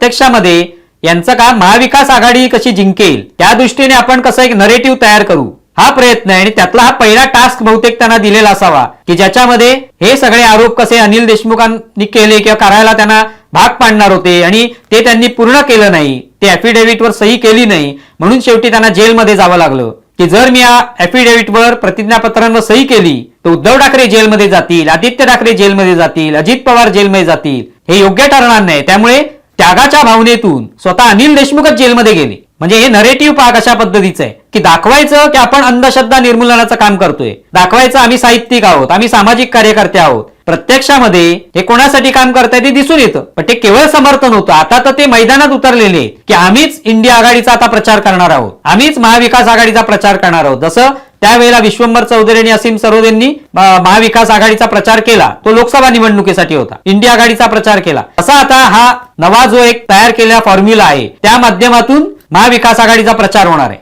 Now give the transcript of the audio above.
प्रत्यक्षामध्ये यांचं काम महाविकास आघाडी कशी जिंकेल त्या दृष्टीने आपण कसं एक नरेटिव्ह तयार करू हा प्रयत्न आहे. आणि त्यातला हा पहिला टास्क बहुतेक त्यांना दिलेला असावा की ज्याच्यामध्ये हे सगळे आरोप कसे अनिल देशमुखांनी केले किंवा करायला त्यांना भाग पाडणार होते आणि ते त्यांनी पूर्ण केलं नाही, ते ऍफिडेव्हिटवर सही केली नाही, म्हणून शेवटी त्यांना जेलमध्ये जावं लागलं. की जर मी या ऍफिडेव्हिटवर प्रतिज्ञापत्रांवर सही केली तर उद्धव ठाकरे जेलमध्ये जातील, आदित्य ठाकरे जेलमध्ये जातील, अजित पवार जेलमध्ये जातील, हे योग्य ठरणार नाही. त्यामुळे त्यागाच्या भावनेतून स्वतः अनिल देशमुखच जेलमध्ये गेले. म्हणजे हे नरेटिव्ह पहा कशा पद्धतीचं आहे की दाखवायचं की आपण अंधश्रद्धा निर्मूलनाचं काम करतोय, दाखवायचं आम्ही साहित्यिक आहोत, आम्ही सामाजिक कार्यकर्ते आहोत. प्रत्यक्षामध्ये हे कोणासाठी काम करताय ते दिसून येतं, पण ते केवळ समर्थन होतं. आता तर ते मैदानात उतरलेले की आम्हीच इंडिया आघाडीचा आता प्रचार करणार आहोत, आम्हीच महाविकास आघाडीचा प्रचार करणार आहोत. जसं त्यावेळेला विश्वंभर चौधरी आणि असीम सरोदेंनी महाविकास आघाडीचा प्रचार केला, तो लोकसभा निवडणुकीसाठी होता, इंडिया आघाडीचा प्रचार केला. असा आता हा नवा जो एक तयार केलेला फॉर्म्युला आहे त्या माध्यमातून महाविकास आघाडीचा प्रचार होणार आहे.